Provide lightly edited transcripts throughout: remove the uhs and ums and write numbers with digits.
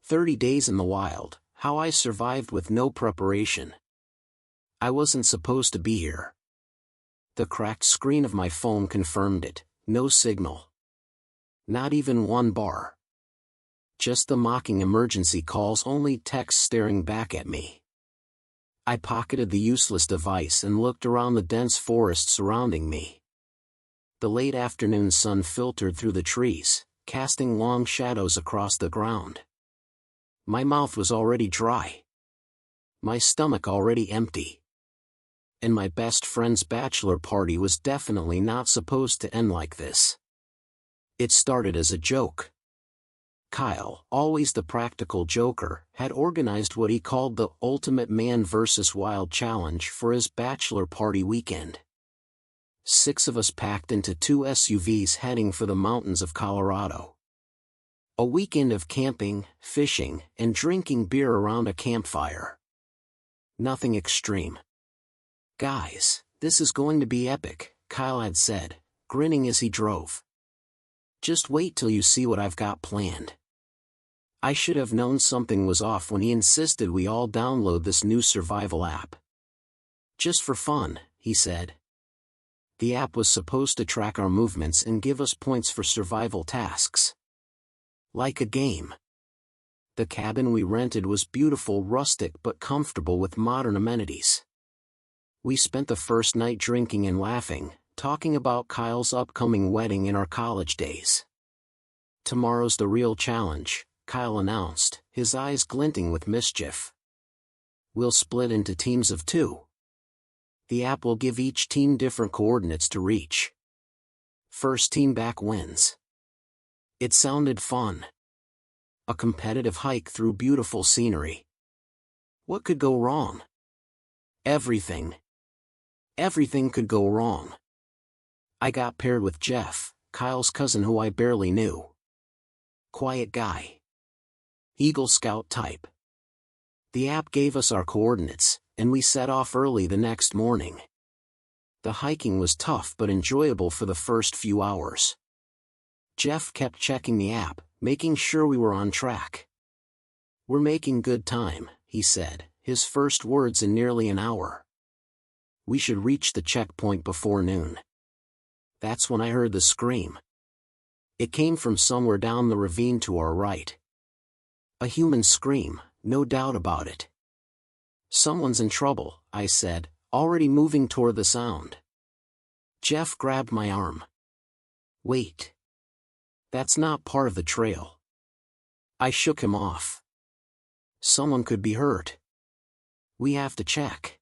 30 days in the wild, how I survived with no preparation. I wasn't supposed to be here. The cracked screen of my phone confirmed it. No signal. Not even one bar. Just the mocking emergency calls only text staring back at me. I pocketed the useless device and looked around the dense forest surrounding me. The late afternoon sun filtered through the trees, casting long shadows across the ground. My mouth was already dry. My stomach already empty. And my best friend's bachelor party was definitely not supposed to end like this. It started as a joke. Kyle, always the practical joker, had organized what he called the Ultimate Man vs. Wild Challenge for his bachelor party weekend. 6 of us packed into 2 SUVs heading for the mountains of Colorado. A weekend of camping, fishing, and drinking beer around a campfire. Nothing extreme. "Guys, this is going to be epic," Kyle had said, grinning as he drove. "Just wait till you see what I've got planned." I should have known something was off when he insisted we all download this new survival app. "Just for fun," he said. The app was supposed to track our movements and give us points for survival tasks. Like a game. The cabin we rented was beautiful, rustic but comfortable with modern amenities. We spent the first night drinking and laughing, talking about Kyle's upcoming wedding and our college days. "Tomorrow's the real challenge," Kyle announced, his eyes glinting with mischief. "We'll split into teams of 2. The app will give each team different coordinates to reach. First team back wins." It sounded fun. A competitive hike through beautiful scenery. What could go wrong? Everything. Everything could go wrong. I got paired with Jeff, Kyle's cousin who I barely knew. Quiet guy. Eagle Scout type. The app gave us our coordinates, and we set off early the next morning. The hiking was tough but enjoyable for the first few hours. Jeff kept checking the app, making sure we were on track. "We're making good time," he said, his first words in nearly an hour. "We should reach the checkpoint before noon." That's when I heard the scream. It came from somewhere down the ravine to our right. A human scream, no doubt about it. "Someone's in trouble," I said, already moving toward the sound. Jeff grabbed my arm. "Wait. That's not part of the trail." I shook him off. "Someone could be hurt. We have to check."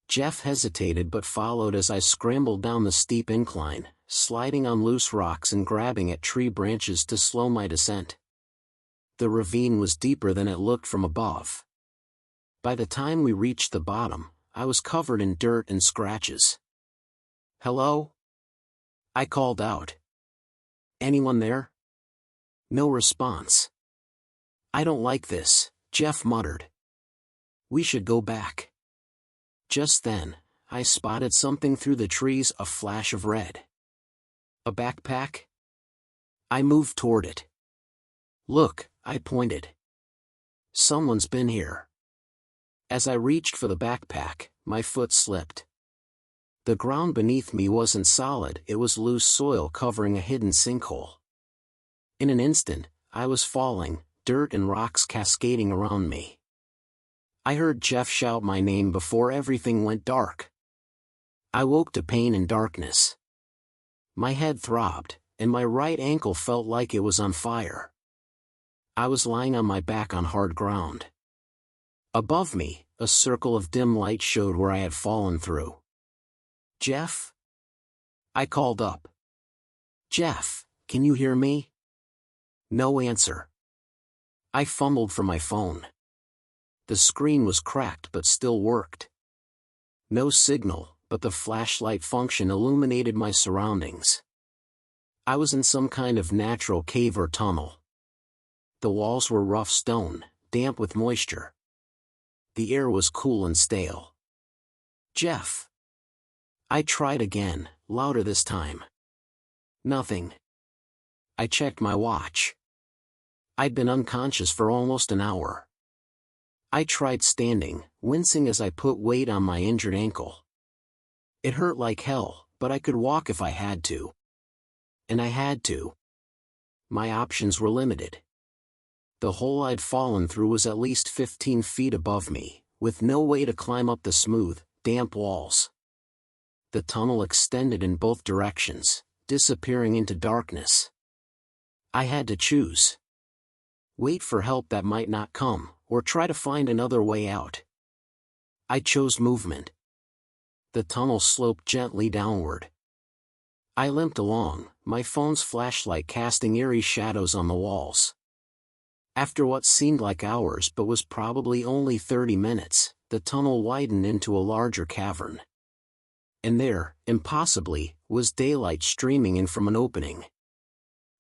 Jeff hesitated but followed as I scrambled down the steep incline, sliding on loose rocks and grabbing at tree branches to slow my descent. The ravine was deeper than it looked from above. By the time we reached the bottom, I was covered in dirt and scratches. "Hello?" I called out. "Anyone there?" No response. "I don't like this," Jeff muttered. "We should go back." Just then, I spotted something through the trees, a flash of red. A backpack? I moved toward it. "Look," I pointed. "Someone's been here." As I reached for the backpack, my foot slipped. The ground beneath me wasn't solid, it was loose soil covering a hidden sinkhole. In an instant, I was falling, dirt and rocks cascading around me. I heard Jeff shout my name before everything went dark. I woke to pain and darkness. My head throbbed, and my right ankle felt like it was on fire. I was lying on my back on hard ground. Above me, a circle of dim light showed where I had fallen through. "Jeff?" I called up. "Jeff, can you hear me?" No answer. I fumbled for my phone. The screen was cracked but still worked. No signal, but the flashlight function illuminated my surroundings. I was in some kind of natural cave or tunnel. The walls were rough stone, damp with moisture. The air was cool and stale. "Jeff." I tried again, louder this time. Nothing. I checked my watch. I'd been unconscious for almost an hour. I tried standing, wincing as I put weight on my injured ankle. It hurt like hell, but I could walk if I had to. And I had to. My options were limited. The hole I'd fallen through was at least 15 feet above me, with no way to climb up the smooth, damp walls. The tunnel extended in both directions, disappearing into darkness. I had to choose. Wait for help that might not come, or try to find another way out. I chose movement. The tunnel sloped gently downward. I limped along, my phone's flashlight casting eerie shadows on the walls. After what seemed like hours but was probably only 30 minutes, the tunnel widened into a larger cavern. And there, impossibly, was daylight streaming in from an opening.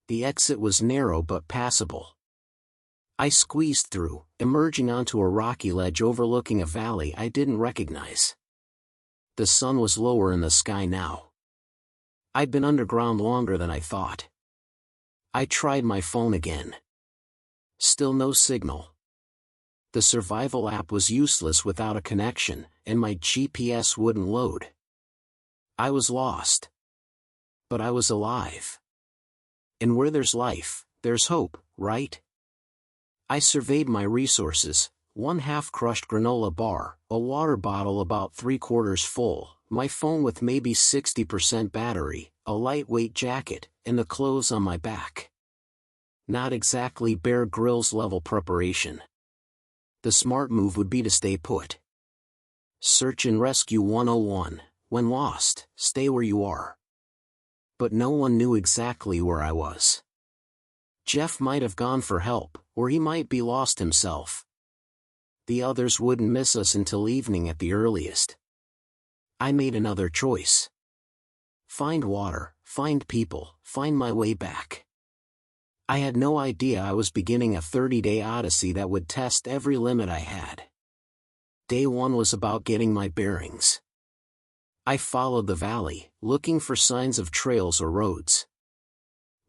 The exit was narrow but passable. I squeezed through, emerging onto a rocky ledge overlooking a valley I didn't recognize. The sun was lower in the sky now. I'd been underground longer than I thought. I tried my phone again. Still no signal. The survival app was useless without a connection, and my GPS wouldn't load. I was lost. But I was alive. And where there's life, there's hope, right? I surveyed my resources: one half-crushed granola bar, a water bottle about 3/4 full, my phone with maybe 60% battery, a lightweight jacket, and the clothes on my back. Not exactly Bear Grylls level preparation. The smart move would be to stay put. Search and Rescue 101, when lost, stay where you are. But no one knew exactly where I was. Jeff might have gone for help, or he might be lost himself. The others wouldn't miss us until evening at the earliest. I made another choice. Find water, find people, find my way back. I had no idea I was beginning a 30-day odyssey that would test every limit I had. Day 1 was about getting my bearings. I followed the valley, looking for signs of trails or roads.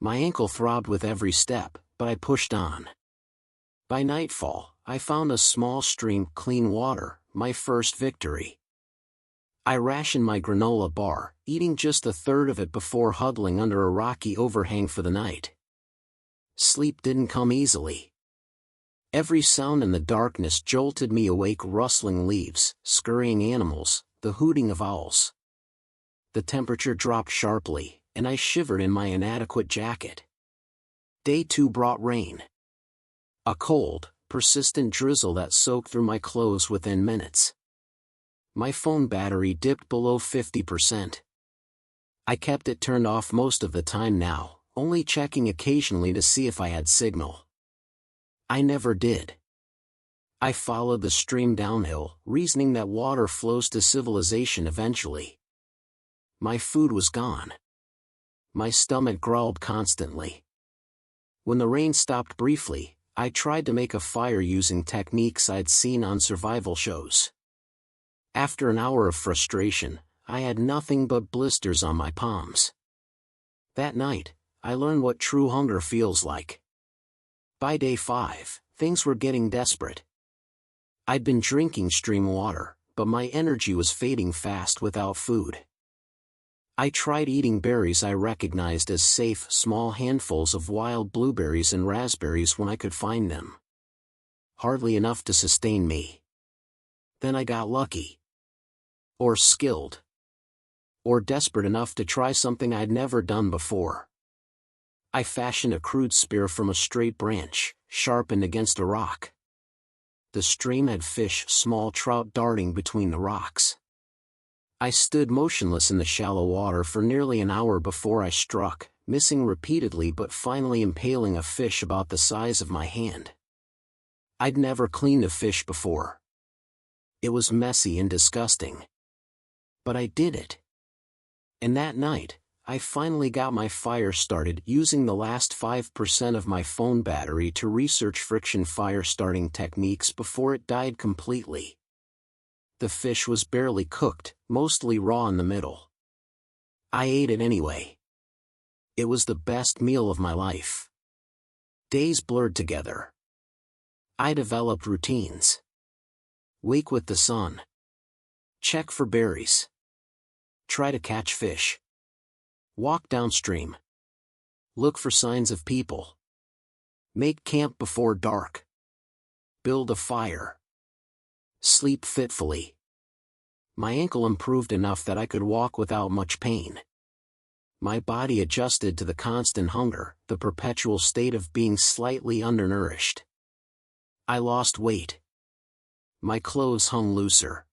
My ankle throbbed with every step, but I pushed on. By nightfall, I found a small stream, clean water, my first victory. I rationed my granola bar, eating just a third of it before huddling under a rocky overhang for the night. Sleep didn't come easily. Every sound in the darkness jolted me awake: rustling leaves, scurrying animals, the hooting of owls. The temperature dropped sharply, and I shivered in my inadequate jacket. Day 2 brought rain. A cold, persistent drizzle that soaked through my clothes within minutes. My phone battery dipped below 50%. I kept it turned off most of the time now, only checking occasionally to see if I had signal. I never did. I followed the stream downhill, reasoning that water flows to civilization eventually. My food was gone. My stomach growled constantly. When the rain stopped briefly, I tried to make a fire using techniques I'd seen on survival shows. After an hour of frustration, I had nothing but blisters on my palms. That night, I learned what true hunger feels like. By day 5, things were getting desperate. I'd been drinking stream water, but my energy was fading fast without food. I tried eating berries I recognized as safe, small handfuls of wild blueberries and raspberries when I could find them. Hardly enough to sustain me. Then I got lucky. Or skilled. Or desperate enough to try something I'd never done before. I fashioned a crude spear from a straight branch, sharpened against a rock. The stream had fish, small trout darting between the rocks. I stood motionless in the shallow water for nearly an hour before I struck, missing repeatedly but finally impaling a fish about the size of my hand. I'd never cleaned a fish before. It was messy and disgusting. But I did it. And that night, I finally got my fire started, using the last 5% of my phone battery to research friction fire starting techniques before it died completely. The fish was barely cooked, mostly raw in the middle. I ate it anyway. It was the best meal of my life. Days blurred together. I developed routines. Wake with the sun. Check for berries. Try to catch fish. Walk downstream. Look for signs of people. Make camp before dark. Build a fire. Sleep fitfully. My ankle improved enough that I could walk without much pain. My body adjusted to the constant hunger, the perpetual state of being slightly undernourished. I lost weight. My clothes hung looser.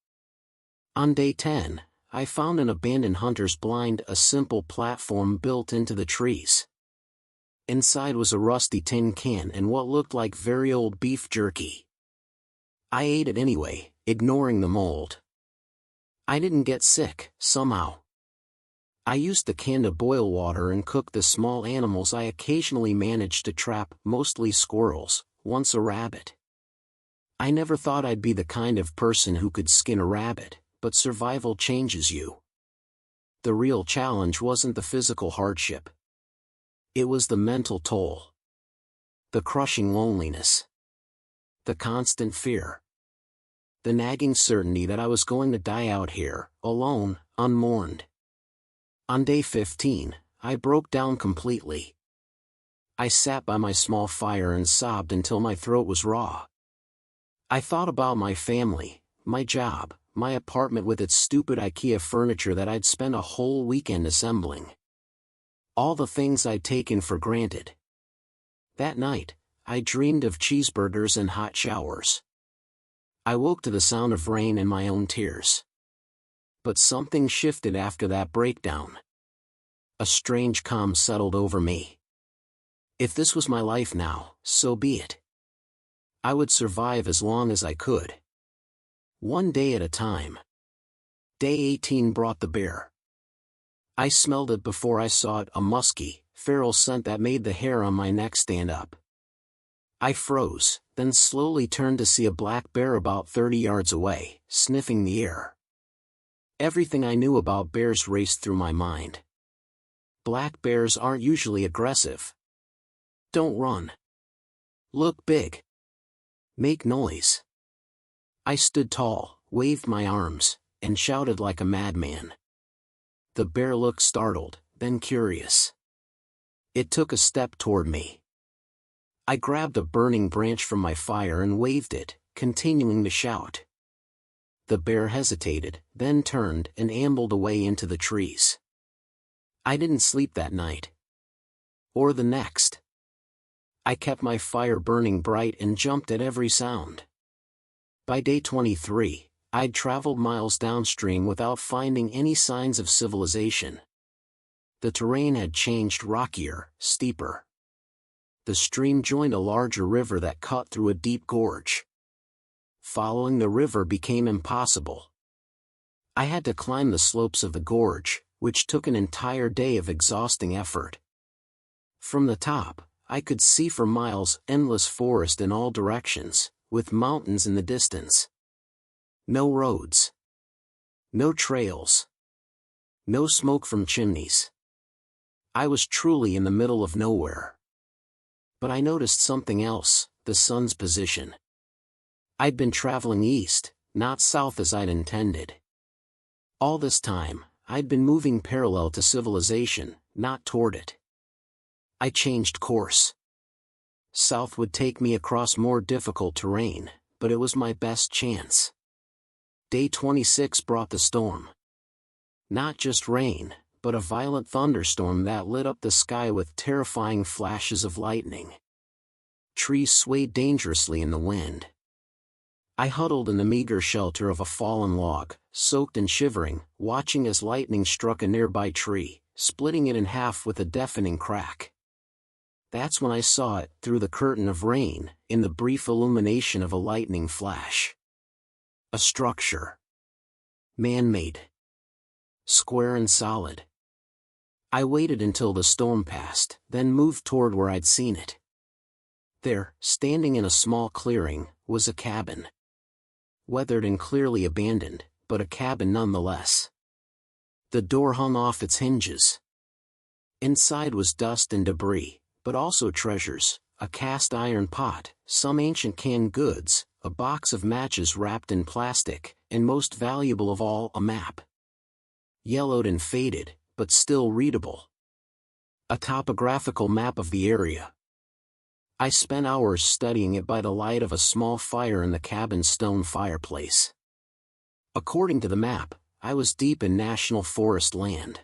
On day 10, I found an abandoned hunter's blind, a simple platform built into the trees. Inside was a rusty tin can and what looked like very old beef jerky. I ate it anyway, ignoring the mold. I didn't get sick, somehow. I used the can to boil water and cook the small animals I occasionally managed to trap, mostly squirrels, once a rabbit. I never thought I'd be the kind of person who could skin a rabbit, but survival changes you. The real challenge wasn't the physical hardship. It was the mental toll. The crushing loneliness. The constant fear. The nagging certainty that I was going to die out here, alone, unmourned. On day 15, I broke down completely. I sat by my small fire and sobbed until my throat was raw. I thought about my family, my job, my apartment with its stupid IKEA furniture that I'd spent a whole weekend assembling. All the things I'd taken for granted. That night, I dreamed of cheeseburgers and hot showers. I woke to the sound of rain and my own tears. But something shifted after that breakdown. A strange calm settled over me. If this was my life now, so be it. I would survive as long as I could. One day at a time. Day 18 brought the bear. I smelled it before I saw it, a musky, feral scent that made the hair on my neck stand up. I froze, then slowly turned to see a black bear about 30 yards away, sniffing the air. Everything I knew about bears raced through my mind. Black bears aren't usually aggressive. Don't run. Look big. Make noise. I stood tall, waved my arms, and shouted like a madman. The bear looked startled, then curious. It took a step toward me. I grabbed a burning branch from my fire and waved it, continuing to shout. The bear hesitated, then turned and ambled away into the trees. I didn't sleep that night. Or the next. I kept my fire burning bright and jumped at every sound. By day 23, I'd traveled miles downstream without finding any signs of civilization. The terrain had changed, rockier, steeper. The stream joined a larger river that cut through a deep gorge. Following the river became impossible. I had to climb the slopes of the gorge, which took an entire day of exhausting effort. From the top, I could see for miles endless forest in all directions, with mountains in the distance. No roads. No trails. No smoke from chimneys. I was truly in the middle of nowhere. But I noticed something else, the sun's position. I'd been traveling east, not south as I'd intended. All this time, I'd been moving parallel to civilization, not toward it. I changed course. South would take me across more difficult terrain, but it was my best chance. Day 26 brought the storm. Not just rain, but a violent thunderstorm that lit up the sky with terrifying flashes of lightning. Trees swayed dangerously in the wind. I huddled in the meager shelter of a fallen log, soaked and shivering, watching as lightning struck a nearby tree, splitting it in half with a deafening crack. That's when I saw it, through the curtain of rain, in the brief illumination of a lightning flash. A structure. Man-made. Square and solid. I waited until the storm passed, then moved toward where I'd seen it. There, standing in a small clearing, was a cabin. Weathered and clearly abandoned, but a cabin nonetheless. The door hung off its hinges. Inside was dust and debris, but also treasures, a cast iron pot, some ancient canned goods, a box of matches wrapped in plastic, and most valuable of all, a map. Yellowed and faded, but still readable. A topographical map of the area. I spent hours studying it by the light of a small fire in the cabin's stone fireplace. According to the map, I was deep in national forest land.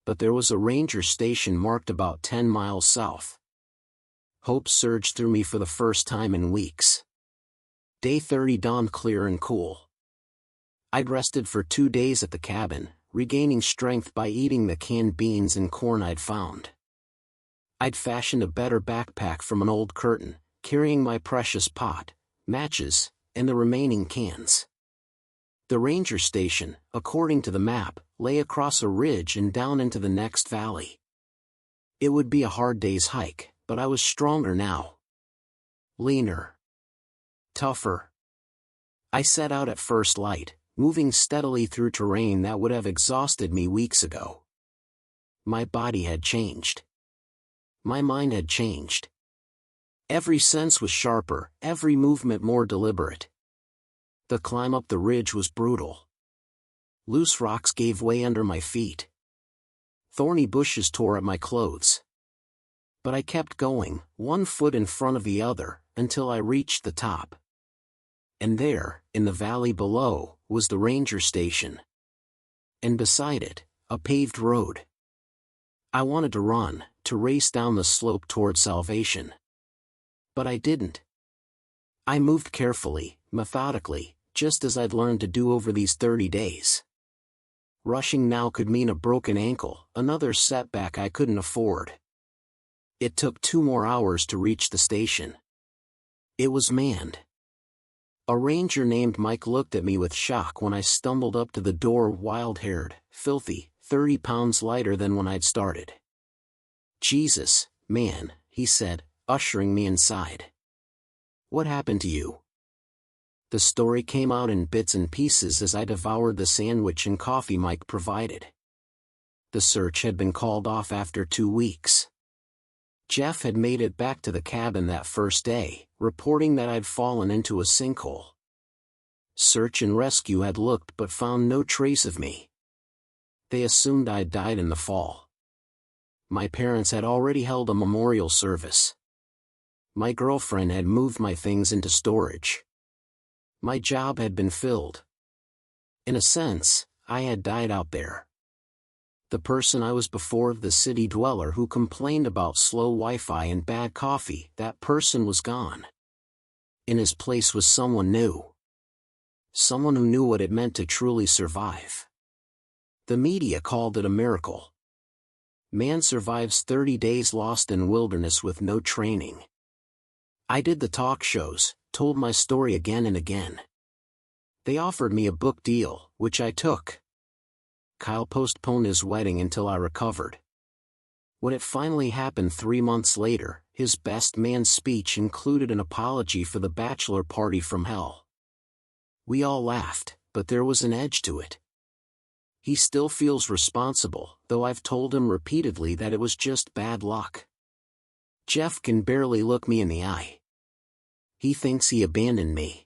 But there was a ranger station marked about 10 miles south. Hope surged through me for the first time in weeks. Day 30 dawned clear and cool. I'd rested for 2 days at the cabin, regaining strength by eating the canned beans and corn I'd found. I'd fashioned a better backpack from an old curtain, carrying my precious pot, matches, and the remaining cans. The ranger station, according to the map, lay across a ridge and down into the next valley. It would be a hard day's hike, but I was stronger now. Leaner. Tougher. I set out at first light, moving steadily through terrain that would have exhausted me weeks ago. My body had changed. My mind had changed. Every sense was sharper, every movement more deliberate. The climb up the ridge was brutal. Loose rocks gave way under my feet. Thorny bushes tore at my clothes. But I kept going, one foot in front of the other, until I reached the top. And there, in the valley below, was the ranger station. And beside it, a paved road. I wanted to run, to race down the slope toward salvation. But I didn't. I moved carefully, methodically, just as I'd learned to do over these 30 days. Rushing now could mean a broken ankle, another setback I couldn't afford. It took 2 more hours to reach the station. It was manned. A ranger named Mike looked at me with shock when I stumbled up to the door, wild-haired, filthy, 30 pounds lighter than when I'd started. "Jesus, man," he said, ushering me inside. "What happened to you?" The story came out in bits and pieces as I devoured the sandwich and coffee Mike provided. The search had been called off after 2 weeks. Jeff had made it back to the cabin that first day, reporting that I'd fallen into a sinkhole. Search and rescue had looked but found no trace of me. They assumed I'd died in the fall. My parents had already held a memorial service. My girlfriend had moved my things into storage. My job had been filled. In a sense, I had died out there. The person I was before, the city dweller who complained about slow Wi-Fi and bad coffee, that person was gone. In his place was someone new. Someone who knew what it meant to truly survive. The media called it a miracle. Man survives 30 days lost in wilderness with no training. I did the talk shows, told my story again and again. They offered me a book deal, which I took. Kyle postponed his wedding until I recovered. When it finally happened 3 months later, his best man speech included an apology for the bachelor party from hell. We all laughed, but there was an edge to it. He still feels responsible, though I've told him repeatedly that it was just bad luck. Jeff can barely look me in the eye. He thinks he abandoned me.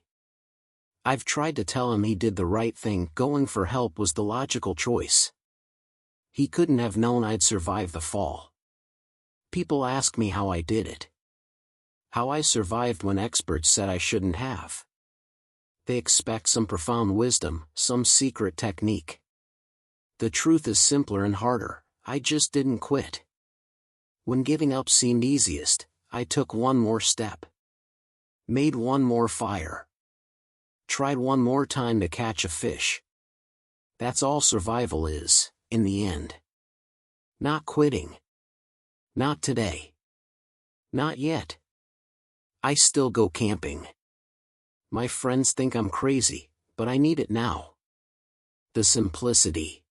I've tried to tell him he did the right thing, going for help was the logical choice. He couldn't have known I'd survive the fall. People ask me how I did it. How I survived when experts said I shouldn't have. They expect some profound wisdom, some secret technique. The truth is simpler and harder, I just didn't quit. When giving up seemed easiest, I took one more step. Made one more fire. Tried one more time to catch a fish. That's all survival is, in the end. Not quitting. Not today. Not yet. I still go camping. My friends think I'm crazy, but I need it now. The simplicity.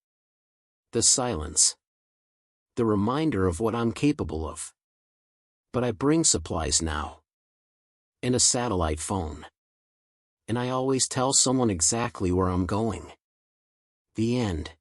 The silence. The reminder of what I'm capable of. But I bring supplies now. And a satellite phone. And I always tell someone exactly where I'm going. The end.